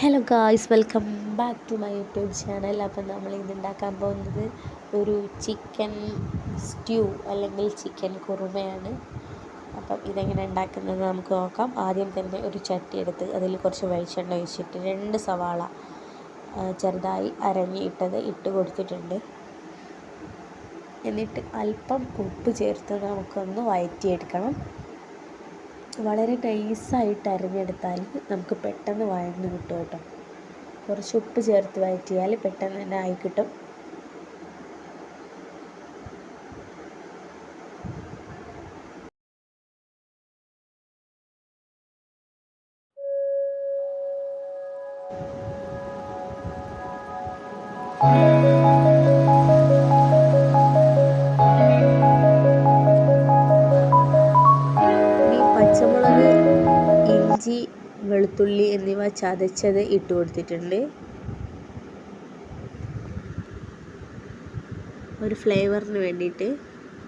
Hello guys, welcome back to my YouTube channel. അപ്പം നമ്മൾ ഇന്ന് ഉണ്ടാക്കാൻ പോകുന്നത് ഒരു ചിക്കൻ സ്റ്റ്യൂ അല്ലെങ്കിൽ ചിക്കൻ കുറുമയാണ്. അപ്പം ഇതെങ്ങനെ ഉണ്ടാക്കുന്നത് നമുക്ക് നോക്കാം. ആദ്യം തന്നെ ഒരു ചട്ടി എടുത്ത് അതിൽ കുറച്ച് വെളിച്ചെണ്ണ ഒഴിച്ചിട്ട് 2 സവാള ചെറുതായി അരഞ്ഞിട്ടത് ഇട്ട് കൊടുത്തിട്ടുണ്ട്. എന്നിട്ട് അല്പം ഉപ്പ് ചേർത്ത് നമുക്കൊന്ന് വഴറ്റിയെടുക്കണം. വളരെ നൈസായിട്ട് അരിഞ്ഞെടുത്താൽ നമുക്ക് പെട്ടെന്ന് വഴന്ന് കിട്ടും കേട്ടോ. കുറച്ച് ഉപ്പ് ചേർത്ത് വഴറ്റിയാൽ പെട്ടെന്ന് തന്നെ ആയി കിട്ടും. പച്ചമുളക്, ഇഞ്ചി, വെളുത്തുള്ളി എന്നിവ ചതച്ചത് ഇട്ട് കൊടുത്തിട്ടുണ്ട്. ഒരു ഫ്ലേവറിന് വേണ്ടിയിട്ട്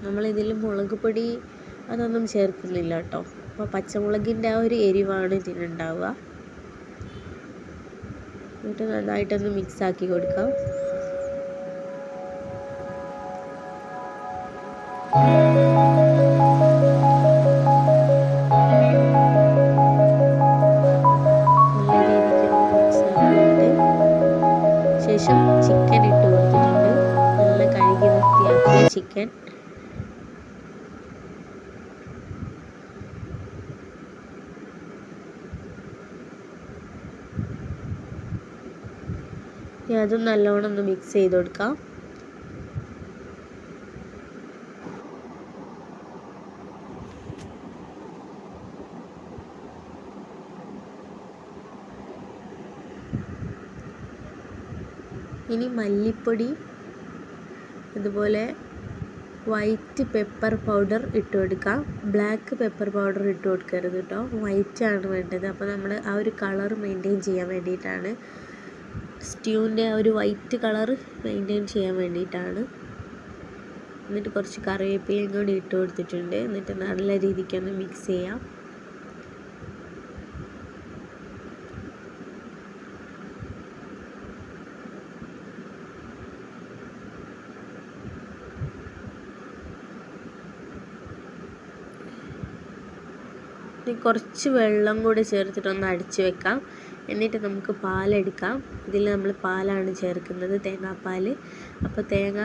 നമ്മളിതിൽ മുളക് പൊടി അതൊന്നും ചേർക്കുന്നില്ല കേട്ടോ. അപ്പോൾ പച്ചമുളകിൻ്റെ ആ ഒരു എരിവാണ് ഇതിനുണ്ടാവുക. എന്നിട്ട് നന്നായിട്ടൊന്ന് മിക്സാക്കി കൊടുക്കാം. ശേഷം ചിക്കൻ ഇട്ട് കൊടുത്തിട്ടുണ്ട്. നല്ല കഴുകി വൃത്തിയാക്കിയ ചിക്കൻ. അതും നല്ലോണം ഒന്ന് മിക്സ് ചെയ്ത് കൊടുക്കാം. ഇനി മല്ലിപ്പൊടി, അതുപോലെ വൈറ്റ് പെപ്പർ പൗഡർ ഇട്ട് കൊടുക്കാം. ബ്ലാക്ക് പെപ്പർ പൗഡർ ഇട്ട് കൊടുക്കരുത് കേട്ടോ, വൈറ്റ് ആണ് വേണ്ടത്. അപ്പോൾ നമ്മൾ ആ ഒരു കളർ മെയിൻറ്റെയിൻ ചെയ്യാൻ വേണ്ടിയിട്ടാണ്, സ്റ്റ്യൂവിൻ്റെ ആ ഒരു വൈറ്റ് കളർ മെയിൻറ്റെയിൻ ചെയ്യാൻ വേണ്ടിയിട്ടാണ്. എന്നിട്ട് കുറച്ച് കറിവേപ്പിലയും കൂടി ഇട്ട് കൊടുത്തിട്ടുണ്ട്. എന്നിട്ട് നല്ല രീതിക്കൊന്ന് മിക്സ് ചെയ്യാം. കുറച്ച് വെള്ളം കൂടി ചേർത്തിട്ടൊന്ന് അടിച്ച് വെക്കാം. എന്നിട്ട് നമുക്ക് പാലെടുക്കാം. ഇതിൽ നമ്മൾ പാലാണ് ചേർക്കുന്നത്, തേങ്ങാപ്പാൽ. അപ്പോൾ തേങ്ങ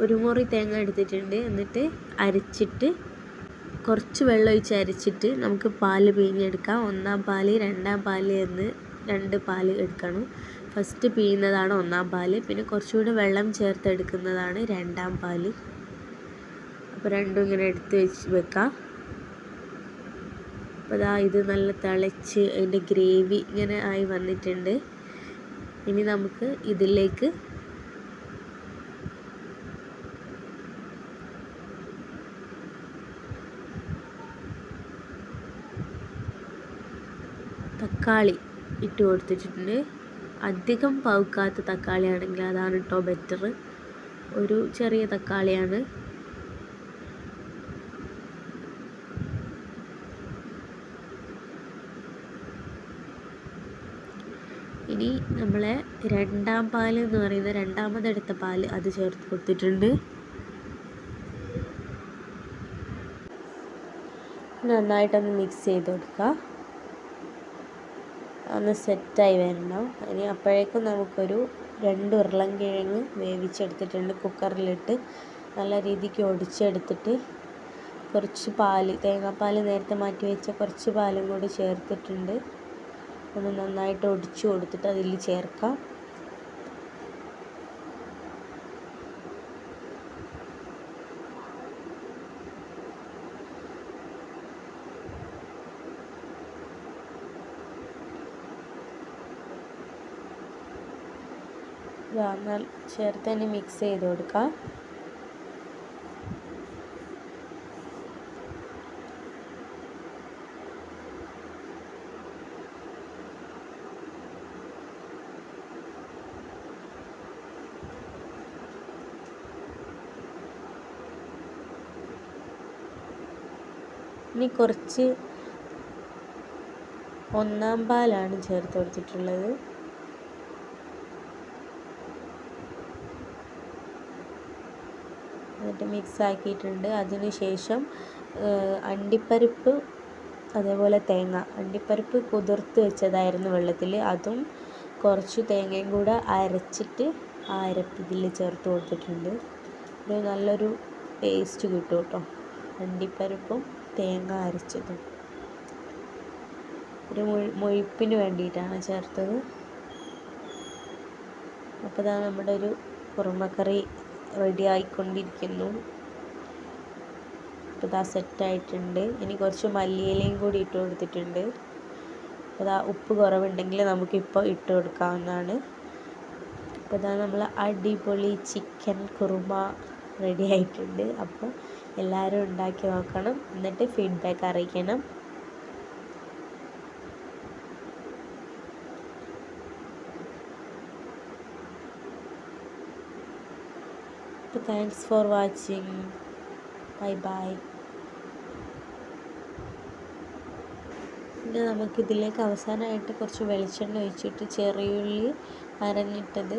ഒരു മുറി തേങ്ങ എടുത്തിട്ടുണ്ട്. എന്നിട്ട് അരച്ചിട്ട് കുറച്ച് വെള്ളം ഒഴിച്ച് അരച്ചിട്ട് നമുക്ക് പാല് പിഴിഞ്ഞെടുക്കാം. 1-ാം പാല്, 2-ാം പാല് എന്ന് 2 പാല് എടുക്കണം. ഫസ്റ്റ് പിഴിയുന്നതാണ് 1-ാം പാല്, പിന്നെ കുറച്ചുകൂടി വെള്ളം ചേർത്ത് എടുക്കുന്നതാണ് 2-ാം പാല്. അപ്പോൾ രണ്ടും ഇങ്ങനെ എടുത്ത് വെക്കാം. അപ്പോൾ ഇത് നല്ല തിളച്ച് അതിൻ്റെ ഗ്രേവി ഇങ്ങനെ ആയി വന്നിട്ടുണ്ട്. ഇനി നമുക്ക് ഇതിലേക്ക് തക്കാളി ഇട്ട് കൊടുത്തിട്ടുണ്ട്. അധികം പഴുക്കാത്ത തക്കാളി ആണെങ്കിൽ അതാണ് കേട്ടോ ബെറ്റർ. ഒരു ചെറിയ തക്കാളിയാണ്. ഇനി നമ്മളെ 2-ാം പാല് എന്ന് പറയുന്ന രണ്ടാമതെടുത്ത പാല് അത് ചേർത്ത് കൊടുത്തിട്ടുണ്ട്. നന്നായിട്ടൊന്ന് മിക്സ് ചെയ്ത് കൊടുക്കുക. ഒന്ന് സെറ്റായി വരണം. ഇനി അപ്പോഴേക്കും നമുക്കൊരു 2 ഉരുളൻകിഴങ്ങ് വേവിച്ചെടുത്തിട്ടുണ്ട്. കുക്കറിലിട്ട് നല്ല രീതിക്ക് ഒടിച്ചെടുത്തിട്ട് കുറച്ച് പാല്, തേങ്ങാപ്പാൽ നേരത്തെ മാറ്റി വെച്ച കുറച്ച് പാലും കൂടി ചേർത്തിട്ടുണ്ട്. ഒന്ന് നന്നായിട്ട് ഒടിച്ചു കൊടുത്തിട്ട് അതിൽ ചേർക്കാം. എന്നാൽ ചേർത്ത് തന്നെ മിക്സ് ചെയ്ത് കൊടുക്കാം. ഇനി കുറച്ച് ഒന്നാം പാലാണ് ചേർത്ത് കൊടുത്തിട്ടുള്ളത്. എന്നിട്ട് മിക്സ് ആക്കിയിട്ടുണ്ട്. അതിനുശേഷം അണ്ടിപ്പരിപ്പ് അതേപോലെ തേങ്ങ, അണ്ടിപ്പരിപ്പ് കുതിർത്ത് വെച്ചതായിരുന്നു വെള്ളത്തിൽ, അതും കുറച്ച് തേങ്ങയും കൂടെ അരച്ചിട്ട് ആ അരപ്പ് ഇതിൽ ചേർത്ത് കൊടുത്തിട്ടുണ്ട്. ഒരു നല്ലൊരു ടേസ്റ്റ് കിട്ടും കേട്ടോ, അണ്ടിപ്പരിപ്പും തേങ്ങ അരച്ചതും. ഒരു മൊഴിപ്പിന് വേണ്ടിയിട്ടാണ് ചേർത്തത്. അപ്പോൾ ഇതാ നമ്മുടെ ഒരു കുറുമക്കറി റെഡി ആയിക്കൊണ്ടിരിക്കുന്നു. അപ്പോൾ ഇതാ സെറ്റായിട്ടുണ്ട്. ഇനി കുറച്ച് മല്ലിയിലയും കൂടി ഇട്ട് കൊടുത്തിട്ടുണ്ട്. അപ്പോൾ ഇതാ ഉപ്പ് കുറവുണ്ടെങ്കിൽ നമുക്കിപ്പോൾ ഇട്ട് കൊടുക്കാവുന്നതാണ്. അപ്പോൾ ഇതാ നമ്മൾ അടിപൊളി ചിക്കൻ കുറുമ റെഡി ആയിട്ടുണ്ട്. അപ്പോൾ എല്ലാവരും ഉണ്ടാക്കി നോക്കണം, എന്നിട്ട് ഫീഡ്ബാക്ക് അറിയിക്കണം. അപ്പോൾ thanks for watching. Bye bye. പിന്നെ നമുക്കിതിലേക്ക് അവസാനമായിട്ട് കുറച്ച് വെളിച്ചെണ്ണ ഒഴിച്ചിട്ട് ചെറിയുള്ളി അരഞ്ഞിട്ടത്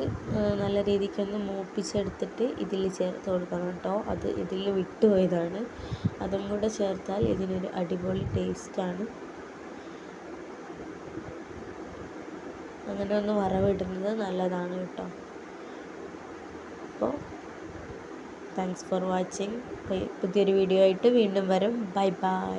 നല്ല രീതിക്കൊന്ന് മൂപ്പിച്ചെടുത്തിട്ട് ഇതിൽ ചേർത്ത് കൊടുക്കണം കേട്ടോ. അത് ഇതിൽ വിട്ടുപോയതാണ്. അതും കൂടെ ചേർത്താൽ ഇതിനൊരു അടിപൊളി ടേസ്റ്റാണ്. അങ്ങനെ ഒന്ന് വറവിടുന്നത് നല്ലതാണ് കേട്ടോ. അപ്പോൾ താങ്ക്സ് ഫോർ വാച്ചിങ്. പുതിയൊരു വീഡിയോ ആയിട്ട് വീണ്ടും വരും. Bye bye.